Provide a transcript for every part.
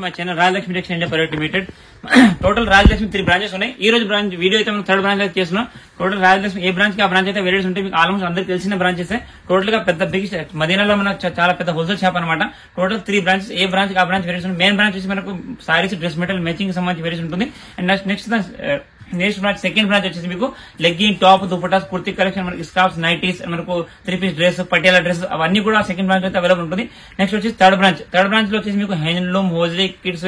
మా channel Rajalakshmi tex India private limited. Total Rajalakshmi 3 branches ఉన్నాయి. ఈ రోజు బ్రాంచ్ వీడియో అయితే మనం 3rd బ్రాంచ్ అయితే చేస్తున్నాం. టోటల్ రాజలక్ష్మి ఏ బ్రాంచ్ కి ఆ బ్రాంచ్ అయితే వెరైటీస్ ఉంటాయి. మీకు ఆల్మోస్ట్ అందరికి తెలిసిన బ్రాంచెస్. టోటల్ గా పెద్ద బిగ్గెస్ట్ మదీనాలో మన చాలా పెద్ద హోల్సేల్ షాప్ అనమాట. Total 3 branches. ఏ బ్రాంచ్ కి ఆ బ్రాంచ్ వెరైటీస్ ఉంటాయి. మెయిన్ బ్రాంచ్ వచ్చి మనకు సారీస్, డ్రెస్ మెటీరియల్, మ్యాచింగ్ సంబంధించి వెరైటీస్ ఉంటుంది. And next branch second branch వచ్చేసి మీకు legging, top, dupattas, kurti collection, మనకి స్కార్ఫ్స్, నైటీస్, మనకు 3-piece డ్రెస్, పటియాలా డ్రెస్ అవన్నీ కూడా సెకండ్ బ్రాంచ్ అయితే అవైలబుల్ ఉంటుంది. నెక్స్ట్ వచ్చేసి థర్డ్ బ్రాంచ్ లో వచ్చేసి మీకు handloom, hosiery, kids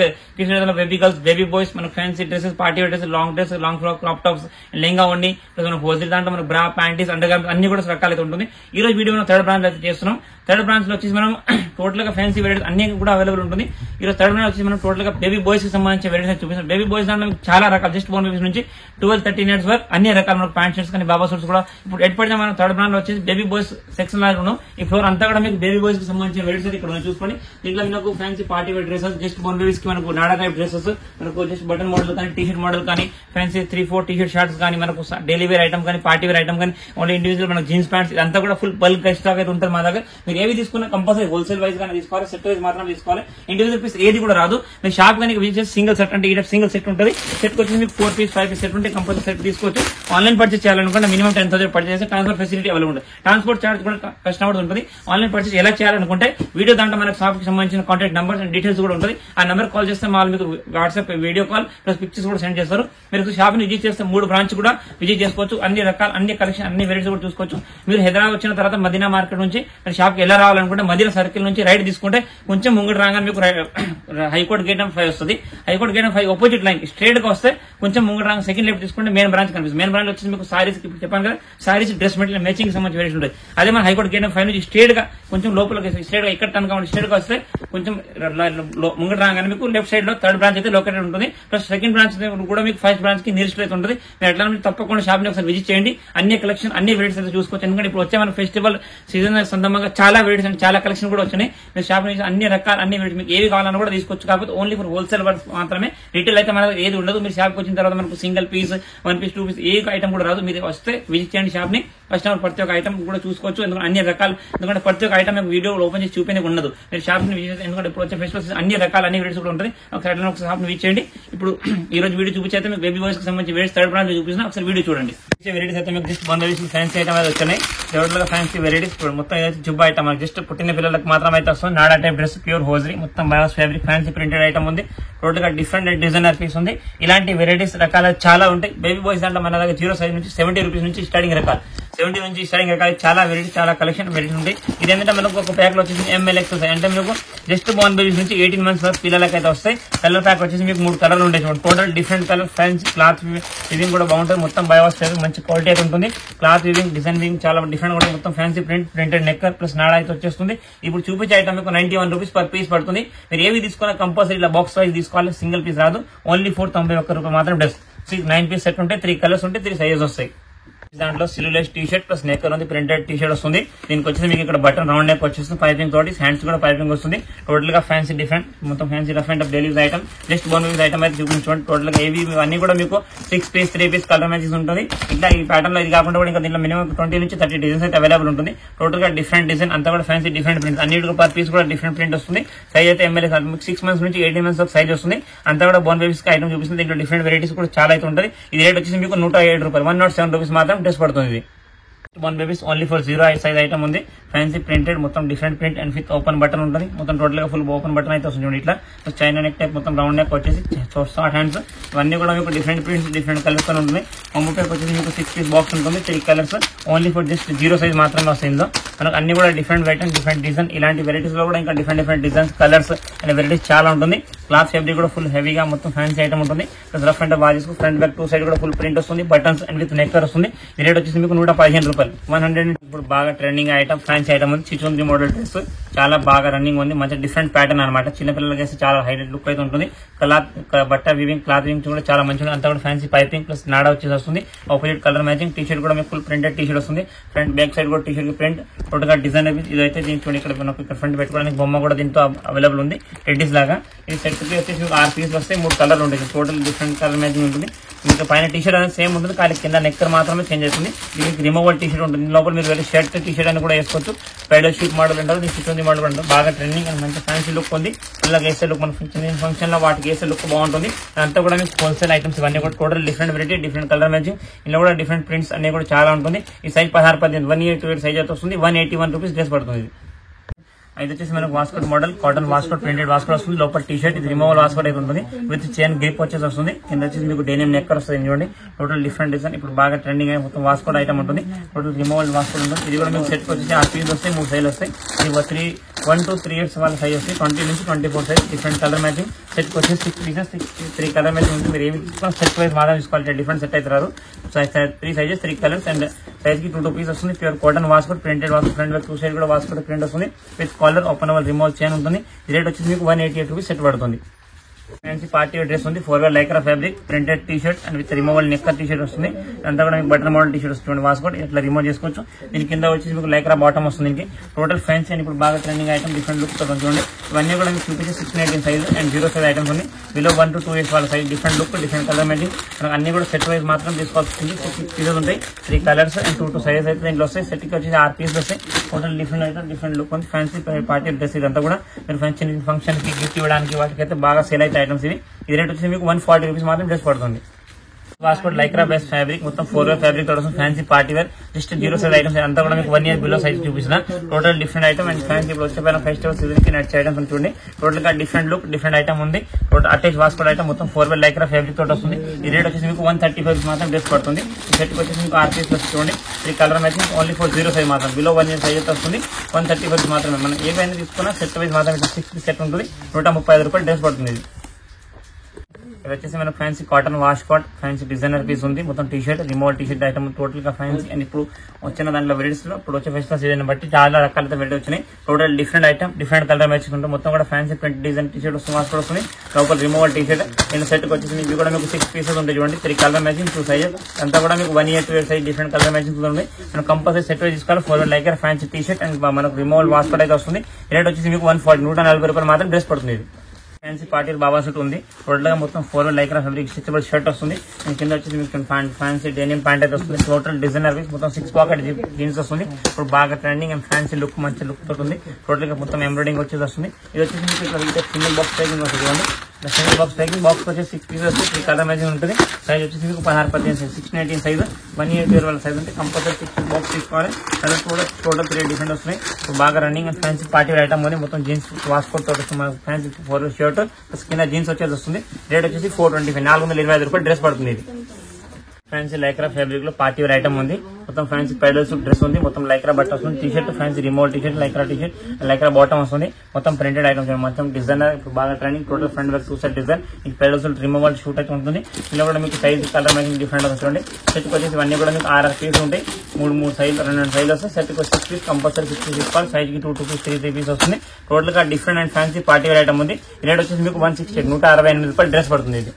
baby girls, baby boys, మనకు fancy dresses, party dress, long dress, long frock, crop tops, lehenga ఉండి మనకు హోజరీ దాంట్లో మనకు బ్రా, ప్యాంటీస్, అండర్ గార్మెంట్స్ అన్ని కూడా రకాలు అయితే ఉంటుంది. ఈ రోజు వీడియో మనం 3rd బ్రాంచ్ అయితే చేస్తున్నాం. 3rd బ్రాంచ్ లో వచ్చేసి మనం టోటల్ గా ఫ్యాన్సీ వెరైటీస్ అన్ని కూడా అవైలబుల్ ఉంటుంది. ఈ రోజు 3rd బ్రాంచ్ వచ్చేసి మనం టోటల్ గా బేబీ బాయ్స్ కి సంబంధించిన వెరైటీస్ చూపిస్తాం. బేబీ బాయ్స్ దాంట్లో చాలా రకాలు, జస్ట్ 1 బేబీస్ నుంచి 12-13 ఇయర్స్ వరకు అన్ని రకాల మనకు ప్యాంట్ షర్ట్స్ కానీ బాబా సూట్స్ కూడా ఇప్పుడు ఎట్పడితే మనం 3rd బ్రాంచ్ లో వచ్చేసి బేబీ బాయ్స్ సెక్షన్ లాగా ఉన్నాం. ఈ ఫ్లోర్ అంతా కూడా మీకు బేబీ బాయ్స్ కి సంబంధించిన వెరైటీస్ అయితే ఇక్కడ చూసుకోండి. దీంట్లో మనకు fancy party wear dresses, just 1 babies కి మనకు నాడా టైప్ డ్రెసెస్, మనకు జస్ట్ బటన్ మోడల్ కానీ, టీ షర్ట్ మోడల్ కానీ, ఫ్యాన్సీ 3-4 టీ షర్ట్ షార్ట్స్ కానీ, మనకు డైలీ వేర్ ఐటమ్ కానీ, పార్టీ వేర్ ఐటమ్ కానీ, ఓన్లీ ఇండివిజువల్ మనకు జీన్స్ ప్యాంట్స్ ఇదంతా కూడా ఫుల్ బల్క్ స్టాక్ అయితే ఉంటుంది మా దగ్గర. మీరు ఏవి తీసుకున్నా కంపల్సరీ హోల్సేల్ వైజ్ గానే తీసుకోవాలి, సెట్ వైజ్ మాత్రం తీసుకోవాలి. ఇండివిజువల్ పీస్ ఏది కూడా రాదు. మీరు షాప్ కానీ విజిట్ చేసి సింగిల్ సెట్ అంటే ఈ సింగిల్ సెట్ ఉంటుంది. సెట్ వచ్చి మీకు 4-piece 5-piece సెట్ ఉంటే కంపల్సరీ సెట్ తీసుకోవచ్చు. ఆన్లైన్ పర్చేస్ చేయాలనుకుంటే మినిమం 10,000 పర్చేస్ చేస్తే ట్రాన్స్ఫర్ ఫెసిలిటీ అవైలబుల్ ఉంటుంది. ట్రాన్స్పోర్ట్ చార్జ్ కూడా కస్టమర్ ఉంటుంది. ఆన్లైన్ పర్చేస్ ఎలా చేయాలనుకుంటే వీడియో దాంట్లో మనకు షాప్ కి సంబంధించిన కాంటాక్ట్ నెంబర్స్ అండ్ డీటెయిల్స్ కూడా ఉంటుంది. ఆ నెంబర్ కాల్ చేస్తే వాళ్ళు మీకు WhatsApp video call plus pictures కూడా సెండ్ చేస్తారు. మీరు షాప్ ని విజిట్ చేస్తే 3 బ్రాంచ్ కూడా విజిట్ చేసుకోవచ్చు. అన్ని రకాల అన్ని కలెక్షన్ అన్ని వెరైటీస్ కూడా చూసుకోవచ్చు. మీరు హైదరాబాద్ వచ్చిన తర్వాత మదీనా మార్కెట్ నుంచి షాప్ కి ఎలా రావాలనుకుంటే మదీనా సర్కిల్ నుంచి రైట్ తీసుకుంటే కొంచెం ముంగడు రాగానే మీకు హైకోర్ట్ గేట్ 5 వస్తుంది. High court gate 5 opposite line straight గా వస్తే కొంచెం ముంగడు రాగా సెకండ్ లెఫ్ట్ తీసుకుంటే మెయిన్ బ్రాంచ్ కనిపిస్తుంది. మెయిన్ బ్రాంచ్ వచ్చి మీకు సారీస్ చెప్పాను కదా, సారీస్, డ్రెస్ మెటీరియల్, మ్యాచింగ్ సంబంధించి వెరైటీ ఉంటుంది. అదే మన హైకోర్ట్ గేట్ 5 నుంచి స్ట్రేట్ గా కొంచెం లోపలికి స్ట్రేట్ గా ఇక్కడ టర్న్ కావాలి, స్ట్రేట్ గా వస్తే కొంచెం ముంగడు రాగానే మీకు లెఫ్ట్ సైడ్ లో 3rd బ్రాంచ్ అయితే లొకేటెడ్ ఉంటుంది. ప్లస్ సెకండ్ బ్రాంచ్ కూడా మీకు 1st బ్రాంచ్ కి నియరెస్ట్ అయితే ఉంటుంది. మీరు ఎట్లా తప్పకుండా షాప్ ని ఒకసారి విజిట్ చేయండి. అన్ని కలెక్షన్ అన్ని వెరైటీస్ అయితే చూసుకోవచ్చు. ఎందుకంటే ఇప్పుడు వచ్చే మన ఫెస్టివల్ సీజన్ సందర్భంగా చాలా వెరైటీస్ అండ్ చాలా కలెక్షన్ కూడా వచ్చినాయి. మీరు షాప్ నుంచి అన్ని రకాల అన్ని వెరైటీస్ మీకు ఏవి కావాలన్నా కూడా తీసుకోవచ్చు. కాకపోతే ఓన్లీ ఫర్ హోల్సేల్ వర్క్స్ మాత్రమే. రిటైల్ అయితే మన ఏది ఉండదు. మీరు షాప్కి వచ్చిన తర్వాత మనకు సింగిల్ పీస్, 1 piece 2 piece ఏ ఐటమ్ కూడా రాదు. మీరు వస్తే విజిట్ చేయండి షాప్ ని. కస్టమర్ ప్రతి ఒక్క ఐటమ్ కూడా చూసుకోవచ్చు. ఎందుకంటే అన్ని రకాలు, ఎందుకంటే ప్రతి ఒక్క ఐటమ్ వీడియో ఓపెన్ చేసి చూపేందుకు ఉండదు. మీరు షాప్ ని విజిట్, ఎందుకంటే ఇప్పుడు వచ్చే ఫెస్టివల్స్ అన్ని రకాల అన్ని వెరైటీస్ కూడా ఉంటుంది. ఒకసారి షాప్ ని విజిట్ చేయండి. ఇప్పుడు ఈ రోజు వీడియో చూపించే మీకు బేబీ బాయ్స్ కి సంబంధించి వెరైటీస్ 3rd బ్రాంచ్ చూపిస్తున్నా. ఒకసారి వీడియో చూడండి. వెరైటీస్ అయితే మీకు జస్ట్ 1 baby ఫ్యాన్సీ ఐటమ్ అయితే వచ్చాయి. టోటల్ గా ఫ్యాన్సీ వెరైటీస్ మొత్తం ఏదైతే జుబ్బా ఐటమ్ జస్ట్ పుట్టిన పిల్లలకు మాత్రం అయితే వస్తుంది. నాడా టైప్ డ్రెస్, ప్యూర్ హోజరీ, మొత్తం bias fabric, fancy printed item ఉంది. టోటల్ గా డిఫరెంట్ డిజైనర్ పీస్ ఉంది. ఇలాంటి వెరైటీస్ రకాల చాలా ఉంటాయి. బేబీ బాయ్స్ దాంట్లో మన దగ్గర 0 size నుంచి 70 rupees నుంచి స్టార్టింగ్ రకాలు, 70 నుంచి స్టార్టింగ్ రకాలు చాలా వెరైటీస్, చాలా కలెక్షన్ వెరైటీస్ ఉంటాయి. ఇదేంటంటే మనకు ఒక ప్యాక్ లో వచ్చేసి ML XL అంటే మీకు జస్ట్ 1 baby నుంచి 18 months వరకు పిల్లలకి అయితే వస్తాయి. కలర్ ప్యాక్ వచ్చేసి మీకు 3 కలర్లు ఉంటాయి. Total different colour, fancy cloth weaving కూడా బాగుంటుంది. మొత్తం బయాస్ ఫ్యాబ్రిక్ మంచి క్వాలిటీ అయితే ఉంటుంది. క్లాత్ వివింగ్, డిజైన్ వివింగ్ చాలా డిఫరెంట్ కూడా. మొత్తం ఫ్యాన్సీ ప్రింటెడ్ నెక్కర్ ప్లస్ నాడా అయితే వచ్చేస్తుంది. ఇప్పుడు చూపించే ఐటమ్ మీకు 91 rupees per piece పడుతుంది. మీరు ఏవి తీసుకున్నా కంపల్సరీ ఇలా బాక్స్ వైజ్ తీసుకోవాలి. సింగిల్ పీస్ రాదు. ఓన్లీ 491 రూపాయలు మాత్రం డ్రెస్. 9 piece సెట్ ఉంటాయి. 3 కలర్స్ ఉంటాయి, 3 సైజెస్ వస్తాయి. దాంట్లో సిల్యులైజ్ టీ షర్ట్ ప్లస్ నెక్కర్ ఉంది, ప్రింటెడ్ టీ షర్ట్ వస్తుంది. దీనికి వచ్చేసి మీకు ఇక్కడ బటన్ రౌండ్ నెక్ వచ్చేస్తుంది, పైపింగ్ తోటి, హ్యాండ్స్ కూడా పైపింగ్ వస్తుంది. టోటల్ గా ఫ్యాన్సీ డిఫరెంట్, మొత్తం fancy rough and daily use item. Just 1 baby item అయితే చూపించుకోండి. టోటల్ గా ఏవి అన్ని కూడా మీకు 6 piece 3 piece కలర్ మ్యాచెస్ ఉంటుంది. ఇట్లా ఈ ప్యాటర్న్ లో ఇది కాకుండా కూడా ఇంకా దీంట్లో మినిమం 20 నుంచి 30 డిజైన్స్ అయితే అవైలబుల్ ఉంటుంది. టోటల్ గా డిఫరెంట్ డిజైన్ అంతా కూడా ఫ్యాన్సీ డిఫరెంట్ ప్రింట్, అన్నిటికీ పర్ పీస్ కూడా డిఫరెంట్ ప్రింట్ వస్తుంది. సైజ్ అయితే ML మీకు 6 months నుంచి 18 months వరకు సైజ్ వస్తుంది. అంతా కూడా 1 baby ఐటమ్ చూపిస్తుంది. దీంట్లో డిఫరెంట్ వెరైటీస్ కూడా చాలా అయితే ఉంటుంది. ఇది రేట్ వచ్చేసి మీకు 107 రూపాయలు, 107 rupees మాత్రం డ్రెస్ పడుతుంది. 1 baby only for 0 size item ఉంది. ఫ్యాన్సీ ప్రింటెడ్, మొత్తం different print and with open button ఉంటుంది. మొత్తం టోటల్ గా ఫుల్ ఓపెన్ బటన్ అయితే వస్తుంది. ఇట్లా చైనా నెక్ టైప్, మొత్తం రౌండ్ నెక్ వచ్చేసి షార్ట్ హ్యాండ్స్, ఇవన్నీ కూడా మీకు డిఫరెంట్ ప్రింట్స్, డిఫరెంట్ కలర్స్ తో ఉంటుంది. పంపు ప్యాక్ వచ్చేసి మీకు 6 piece బాక్స్ ఉంటుంది. 3 colours only for just 0 size మాత్రమే వస్తుంది. ఇందులో మనకు అన్ని కూడా డిఫరెంట్ ఐటమ్, డిఫరెంట్ డిజైన్. ఇలాంటి వెరైటీస్ లో కూడా ఇంకా different designs, colours and varieties చాలా ఉంటుంది. క్లాత్ ఫ్యాబ్రిక్ కూడా ఫుల్ హెవీగా మొత్తం ఫ్యాన్సీ ఐటమ్ ఉంటుంది. Plus rough and badges front back 2 side కూడా ఫుల్ ప్రింట్ వస్తుంది. బటన్స్ అండ్ విత్ నెక్కర్ వస్తుంది. ఈ రేట్ వచ్చేసి మీకు 115 రూపాయలు, 100. ఇప్పుడు బాగా ట్రెండింగ్ ఐటమ్ ఫ్యాన్సీ ఐటమ్ ఉంది. చిచుంద్రి మోడల్ డ్రెస్ చాలా బాగా రన్నింగ్ ఉంది. మంచి డిఫరెంట్ ప్యాటర్న్ అనమాట. చిన్నపిల్లలకి వేస్తే చాలా హైలైట్ లుక్ అయితే ఉంటుంది. బట్ట వివింగ్, క్లాత్ వివింగ్ కూడా చాలా మంచిగా, అంతా కూడా ఫ్యాన్సీ పైపింగ్ ప్లస్ నాడా వచ్చేసి వస్తుంది. Opposite colour matching. T shirt కూడా మీకు ఫుల్ ప్రింటెడ్ టీ షర్ట్ వస్తుంది. ఫ్రంట్ బ్యాక్ సైడ్ కూడా టీ షర్ట్ ప్రింట్, టోటల్ గా డిజైన్ ఇదైతే దీంట్లో ఇక్కడ ఫ్రంట్ పెట్టుకోవడానికి బొమ్మ కూడా దీంతో అవైలబుల్ ఉంది. రెడ్డిస్ లాగా ఈ సెట్ కి వచ్చేసి 6 pieces వస్తాయి. 3 కలర్లు ఉంటాయి. టోటల్ డిఫరెంట్ కలర్ మ్యాచింగ్ ఉంటుంది. మీకు పైన టీ షర్ట్ అనేది సేమ్ ఉంటుంది, కానీ కింద నెక్కర్ మాత్రమే చేంజ్ అవుతుంది. దీనికి రిమూవల్ టీ షర్ట్ ఉంటుంది, లోపల మీరు వెళ్ళి షర్ట్ టీ షర్ట్ అని కూడా వేసుకోవచ్చు. స్పైడర్ షూట్ మోడల్ అంటారు, దీనికి సిక్స్ మోడల్ అంటారు. బాగా ట్రెండింగ్ అండ్ మంచి ఫ్యాన్సీ లుక్ ఉంది. పిల్లలకి వేసే లుక్, మన ఫంక్షన్ లో వాటికి వేసే లుక్ బాగుంటుంది. అంతా కూడా మీకు హోల్సేల్ ఐటమ్స్ ఇవన్నీ కూడా total different variety, different colour matching, ఇందులో కూడా డిఫరెంట్ ప్రింట్స్ అన్ని కూడా చాలా ఉంటుంది. ఈ సైజ్ 16-18 188 సైజ్ అయితే వస్తుంది. 181 రూపీస్ డ్రెస్ పడుతుంది. ఇది వచ్చేసి మనకు waistcoat model, cotton waistcoat, printed waistcoat వస్తుంది. లోపల టీ షర్ట్, ఇది రిమూవల్ వాస్కోట్ అయితే ఉంటుంది. విత్ చైన్ గ్రిప్ వచ్చేసి వస్తుంది. కింద వచ్చేసి మీకు డెనిమ్ నెక్కర్ వస్తుంది. చూడండి టోటల్ డిఫరెంట్ డిజైన్, ఇప్పుడు బాగా ట్రెండింగ్ అయ్యి మొత్తం వాస్కోట్ ఐటమ్ ఉంటుంది. టోటల్ రిమూవల్ వాస్కోట్ ఉంటుంది. ఇది కూడా మీకు సెట్ వచ్చేసి 6 పీస్ వస్తాయి, 3 సైజ్ వస్తాయి. ఇది 1 to 3 years వాళ్ళ సైజ్ వస్తాయి. 20 నుంచి 24 size, different colour matching. Set వచ్చేసి 6 పీసెస్, 3 కలర్ మ్యాచింగ్ ఉంటుంది. మీరు ఏమి తీసుకున్నా సెట్ వైజ్ మాత్రం తీసుకోవాలి, డిఫరెంట్ సెట్ అయితే రాదు. 3 సైజెస్, 3 కలర్స్ అండ్ సైజ్ కి 2 పీస్ వస్తుంది. Pure cotton waistcoat, printed waistcoat, front back 2 side కూడా వాస్కోట్ ప్రింట్ వస్తుంది. With collar, openable removal chain ఉంటుంది. రేట్ వచ్చేసి మీకు 188 రూపీస్ సెట్ పడుతుంది. ఫ్యాన్సీ పార్టీ డ్రెస్ ఉంది. 4 Lycra fabric, printed T shirt and with removal knicker T shirt వస్తుంది. అంతా కూడా మీకు బటన్ మోడల్ టీ షర్ట్ వస్తుంది. వాస్కోట్ ఇట్లా రిమూవ్ చేసుకోవచ్చు. దీని కింద వచ్చేసి మీకు లైక్రా బాటమ్ వస్తుంది. దీనికి టోటల్ ఫ్యాన్సీ అని ఇప్పుడు బాగా ట్రెండింగ్ ఐటమ్, డిఫరెంట్ లుక్ తో చూడండి. ఇవన్నీ కూడా మీకు చూపించే 619 సైజ్ అండ్ 0 సైజ్ ఐటమ్స్ ఉన్నాయి. బిలో 1 to 2 years వాళ్ళ size, different look, different colour matching. మనకు అన్ని కూడా సెట్ వైజ్ మాత్రం తీసుకోవాల్సి వస్తుంది. 6 పీసెస్ ఉంటాయి, 3 కలర్స్ అండ్ 2 సైజెస్ అయితే దీంట్లో వస్తాయి. సెట్ కి వచ్చేసి 6 పీసెస్ వస్తాయి. Total different item, different look ఉంది. ఫ్యాన్సీ పార్టీ డ్రెస్ ఇదంతా కూడా మీరు ఫంక్షన్ కి గిఫ్ట్ ఇవ్వడానికి వాటికైతే బాగా సేల్ అయితే ఐటమ్స్ ఇవి. ఈ రేట్ వచ్చి మీకు 140 రూపీస్ మాత్రం డ్రెస్ పడుతుంది. వాస్కోట్ లైక్రా బెస్ట్ ఫ్యాబ్రిక్, మొత్తం 4 ఫ్యాబ్రిక్ తో fancy party wear, just 0 size items అంతా కూడా మీకు 1 year బిలో సైజ్ చూపిస్తున్నా. Total different item and fancy ఇప్పుడు వచ్చే ఫెస్టివల్ సీజన్ కి నచ్చే ఐటమ్స్ చూడండి. టోటల్ గా డిఫరెంట్ లుక్, డిఫరెంట్ ఐటమ్ ఉంది. టోటల్ అటాచ్ వాస్కోట్ ఐటమ్ మొత్తం 4 లైక్రా ఫ్యాబ్రిక్ తోటి వస్తుంది. ఈ రేట్ వచ్చేసి మీకు 135 మాత్రం డ్రెస్ పడుతుంది. ఈ సెట్ వచ్చేసి మీకు 6 పీస్ చూడండి. 3 colour matching, only for 0 size మాత్రం, బిలో 1 year సైజ్ అయితే వస్తుంది. 135 మాత్రమే. మనం ఏవైనా తీసుకున్నా సెట్ వైజ్ మాత్రం 6 పీస్ సెట్ ఉంటుంది. 135 రూపాయలు డ్రెస్ పడుతుంది. ఇది వచ్చేసి మనకు fancy cotton wash coat, fancy designer piece ఉంది. మొత్తం T shirt, remote T shirt item total గా ఫ్యాన్సీ. అండ్ ఇప్పుడు వచ్చిన దాంట్లో వెరైటీస్ లో ఇప్పుడు వచ్చే ఫెస్టివల్ సీజన్ బట్టి చాలా రకాలతో వెరైటీ వచ్చినాయి. Total different item, different colour matching ఉంటుంది. మొత్తం కూడా fancy print design tea shirt వస్తుంది, వాష్ కోట్ వస్తుంది. లోపల రిమోవల్ టీ షర్ట్. నేను సెట్ వచ్చేసి మీకు కూడా మీకు 6 పీసెస్ ఉంటాయి చూడండి. 3 కలర్ మ్యాచింగ్, 2 సైజెస్. అంతా కూడా మీకు 1 year 2 year size, different colour matching ఉంది. మనం కంపల్సరీ సెట్ వైజ్ తీసుకోవాలి. 4 liker fancy tea shirt and మనకు రిమోవల్ వాష్ కోట్ అయితే వస్తుంది. రేట్ వచ్చేసి మీకు 140 రూపాయలు మాత్రం డ్రెస్ పడుతుంది. ఫ్యాన్సీ పార్టీ బాబా సూట్ ఉంది. టోటల్ గా మొత్తం 4 లైక్రా ఫ్యాబ్రిక్ స్ట్రెచబుల్ షర్ట్ వస్తుంది. కింద వచ్చేసి మీకు ఫ్యాన్సీ డెనిమ్ ప్యాంట్ అయితే వస్తుంది. టోటల్ డిజైనర్ మొత్తం 6 పాకెట్ జీన్స్ వస్తుంది. ఇప్పుడు బాగా ట్రెండింగ్ అండ్ ఫ్యాన్సీ లుక్, మంచి లుక్ తోటి ఉంది. టోటల్ గా మొత్తం ఎంబ్రాయిడింగ్ వచ్చేసి వస్తుంది. ఇది వచ్చేసి మీకు ఇట్లా సింగిల్ బాక్స్ ప్యాకింగ్ వస్తుంది. సింగిల్ బాక్స్ ప్యాకింగ్, బాక్స్ వచ్చేసి 6 పీసెస్ వస్తుంది. 3 కలర్ మ్యాచింగ్ ఉంటుంది. సైజ్ వచ్చేసి మీకు 16-18 సైజ్, 619 సైజ్, 1 year 2 year వాళ్ళ సైజ్ అంటే కంపల్సరీ 6 బాక్స్ తీసుకోవాలి. కలర్స్ కూడా టోటల్ 3 డిఫరెంట్ వస్తున్నాయి. ఇప్పుడు బాగా running and fancy party item ఉంది. మొత్తం జీన్స్ వాష్ కోట్ తోటి వస్తుంది. ఫ్యాన్సీ 4 షర్ట్ కింద జీన్స్ వచ్చేసి వస్తుంది. రేట్ వచ్చేసి 425, 425 రూపాయలు డ్రెస్ పడుతుంది. ఇది ఫ్యాన్సీ లైక్రా ఫ్యాబ్రిక్ లో పార్టీ వేర్ ఐటమ్ ఉంది. మొత్తం ఫ్యాన్సీ పెడల్ సూట్ డ్రెస్ ఉంది. మొత్తం లైక్రా బట్ట వస్తుంది. T shirt, fancy remote T shirt, Lycra T shirt, Lycra bottom వస్తుంది. మొత్తం ప్రింటెడ్ ఐటమ్స్, మొత్తం డిజైనర్ ఇప్పుడు బాగా trending. Total front back 2 side design. ఈ పెడల్ సూట్ రిమూవల్ షూట్ అయితే ఉంటుంది. ఇందులో కూడా మీకు సైజ్, కలర్ మ్యాచింగ్ డిఫరెంట్ వస్తుంది. సెట్ వచ్చేసి ఇవన్నీ కూడా మీకు 6 పీస్ ఉంటాయి. 3 సైజ్, 2 సైజ్ వస్తాయి. సెట్ వచ్చి 6 పీస్ కంపల్సరీ 6 పీస్ తీసుకోవాలి. సైజ్ కి 2 పీస్, 3 పీస్ వస్తుంది. టోటల్ గా different and fancy party wear item ఉంది. రేట్ వచ్చేసి మీకు 168, 168 రూపాయలు డ్రెస్ పడుతుంది. ఇది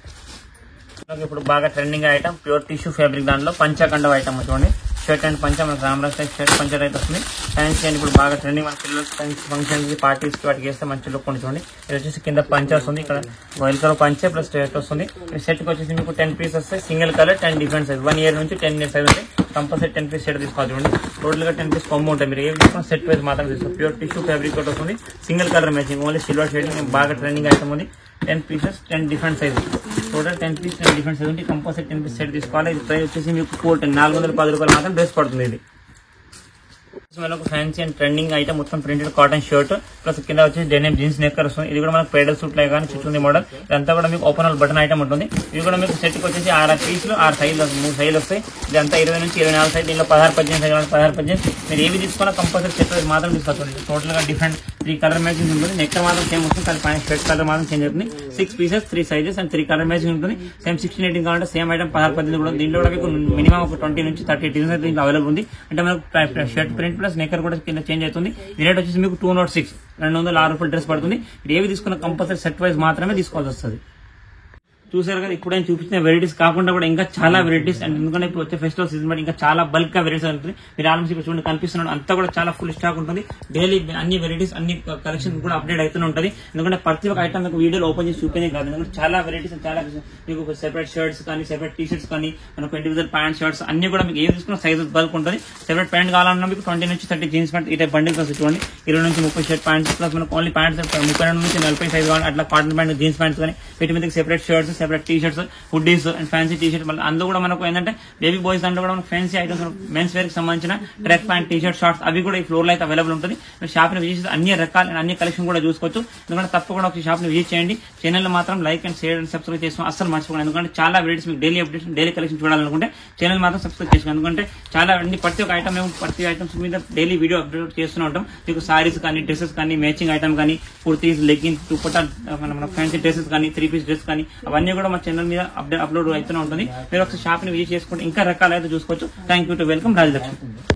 ఇప్పుడు బాగా trending item, pure tissue fabric. దాంట్లో పంచకండ ఐటమ్ చూడండి. షర్ట్ అండ్ పంచ, మనకు రామరాజ్ టైప్ షర్ట్ పంచ అయితే వస్తుంది. ఫ్యాన్సీ అని ఇప్పుడు బాగా ట్రెండింగ్. మన పిల్లలు ఫంక్షన్ కి, పార్టీస్ కి వాటికి వేస్తే మంచి లుక్ ఉంటుంది చూడండి. ఇది వచ్చేసి కింద పంచ వస్తుంది. ఇక్కడ వైల్ కలర్ పంచ ప్లస్ షర్ట్ వస్తుంది. సెట్ కి వచ్చేసి మీకు 10 పీస్ వస్తాయి. Single colour, 10 different size, 1 year నుంచి 10 years సైజ్ ఉంటాయి. కంపల్సరీ 10 పీస్ సెట్ తీసుకోవాలి చూడండి. టోటల్ గా 10 పీస్ కొమ్ము ఉంటాయి. మీరు ఏం తీసుకున్నా సెట్ వైజ్ మాత్రం తీసుకోవాలి. ప్యూర్ టిష్యూ ఫ్యాబ్రిక్ తోటి వస్తుంది. Single colour matching, only silver shading. బాగా ట్రెండింగ్ ఐటమ్ ఉంది. 10 pieces, 10 different size. Total 10 piece, 10 different size ఉంటే కంపల్సరీ 10 పీస్ సెట్ తీసుకోవాలి. ఇది ప్రైస్ వచ్చేసి మీకు 410 రూపాయలు మాత్రం డ్రెస్ పడుతుంది. ఇది మనకు ఫ్యాన్సీ అండ్ ట్రెండింగ్ ఐటమ్, మొత్తం ప్రింటెడ్ కాటన్ షర్ట్ ప్లస్ కింద వచ్చి డెనిమ్ జీన్స్ నెక్కర్ వస్తుంది. ఇది కూడా మనకు పెడల్ సూట్ లాగా కానీ చుట్టూ మోడల్. ఇదంతా కూడా మీకు ఓపెనబుల్ బటన్ ఐటమ్ ఉంటుంది. ఇది కూడా మీకు సెట్ కి వచ్చేసి 6 పీసులు, 6 సైజ్, 3 సైజులు వస్తాయి. ఇదంతా 20 నుంచి 24 సైజ్. దీనిలో 16-18 సైజ్, 16-18 మీరు ఏవి తీసుకున్నా కంపల్సరీ సెట్ మాత్రం తీసుకోవచ్చు. టోటల్ గా డిఫరెంట్ 3 కలర్ మ్యాచింగ్ ఉంటుంది. నెక్కర్ మాత్రం సేమ్ వస్తుంది, కానీ పైన షర్ట్ కలర్ మాత్రం చేంజ్ అవుతుంది. 6 pieces, 3 sizes and 3 colour matching ఉంటుంది. సేమ్ 16-18 కావాలంటే సేమ్ ఐటమ్ 16-18 కూడా. దీంట్లో కూడా మీకు మినిమం ఒక 20 నుంచి 30 డిజైన్స్ అయితే దీంట్లో అవైలబుల్ ఉంది. అంటే మనకు షర్ట్ ప్రింట్ ప్లస్ నెక్కర్ కూడా కింద చేంజ్ అవుతుంది. ఈ రేట్ వచ్చేసి మీకు 206, 206 రూపాయలు డ్రెస్ పడుతుంది. మీరు ఏవి తీసుకున్న కంపల్సరీ సెట్ వైజ్ మాత్రమే తీసుకోవాల్సి వస్తుంది. చూసారు కదా ఇప్పుడు నేను చూపించిన వెరైటీస్ కాకుండా కూడా ఇంకా చాలా వెరైటీస్ అండ్ ఎందుకంటే ఇప్పుడు వచ్చే ఫెస్టివల్ సీజన్ బట్టి ఇంకా చాలా బల్క్ గా వెరైటీస్ ఉంటుంది. మీరు ఆల్మోస్ట్ ఇప్పుడు చూడండి కనిపిస్తున్నాడు అంతా కూడా చాలా ఫుల్ స్టాక్ ఉంటుంది. డైలీ అన్ని వెరైటీస్ అన్ని కలెక్షన్ కూడా అప్డేట్ అవుతూనే ఉంటుంది. ఎందుకంటే ప్రతి ఒక్క ఐటమ్ మీకు వీడియోలో ఓపెన్ చేసి చూపేనే కాదు, ఎందుకంటే చాలా వెరైటీస్ చాలా మీకు సెపరేట్ షర్ట్స్ కానీ సెపరేట్ టీ షర్ట్స్ కానీ మనకు ఇండివిజువల్ ప్యాంట్ షర్ట్స్ అన్ని కూడా మీకు ఏది తీసుకున్న సైజెస్ బల్క్ ఉంటుంది. సెపరేట్ ప్యాంట్ కావాలన్నా మీకు 20 నుంచి 30 జీన్స్ ప్యాంట్ ఈ టైప్ బండిల్స్ వస్తుంది చూడండి. 20 నుంచి 30 షర్ట్ ప్యాంట్స్ ప్లస్ మనకు ఓన్లీ ప్యాంట్స్ 32 నుంచి 40 సైజ్ కావాలి అట్లా కాటన్ ప్యాంట్ జీన్స్ ప్యాంట్స్ కానీ వీటి మీద separate shirts separate T shirts hoodies and fancy T shirt. మళ్ళీ అందులో కూడా మనకు ఏంటంటే బేబీ బాయ్స్ దాంట్లో కూడా మనకు ఫ్యాన్సీ ఐటమ్స్ మెన్స్ వేర్ కి సంబంధించిన track pant T shirt shorts అవి కూడా ఈ ఫ్లోర్ లో అయితే అవైలబుల్ ఉంటుంది. మీరు షాప్ ని విజిట్ అన్ని రకాల అన్ని కలెక్షన్ కూడా చూసుకోవచ్చు. ఎందుకంటే తప్పకుండా ఒక షాప్ ని విజిట్ చేయండి. ఛానల్ మాత్రం like and share and subscribe చేసుకోండి అసలు మర్చిపోండి. ఎందుకంటే చాలా వెరైటీస్ మీకు డైలీ అప్డేట్స్ డైలీ కలెక్షన్ చూడాలనుకుంటే ఛానల్ మాత్రం సబ్స్క్రైబ్ చేసుకోండి. ఎందుకంటే చాలా అన్ని ప్రతి ఒక్క ఐటమ్ మేము ప్రతి ఐటమ్స్ మీద డైలీ వీడియో అప్డేట్ చేస్తూనే ఉంటాం. మీకు సారీస్ కానీ డ్రెస్సెస్ కానీ మ్యాచింగ్ ఐటమ్ కానీ కుర్తీస్ లెగ్గిన్స్ దుపట్టా మన ఫ్యాన్సీ డ్రెస్సెస్ కానీ 3 పీస్ డ్రెస్ కానీ అవన్నీ కూడా మా ఛానల్ మీద అప్లోడ్ అవుతూనే ఉంటుంది. మీరు ఒకసారి షాప్ ని విజిట్ చేసుకుంటే ఇంకా రకాలైతే చూసుకోవచ్చు. Thank you to welcome Rajalakshmi.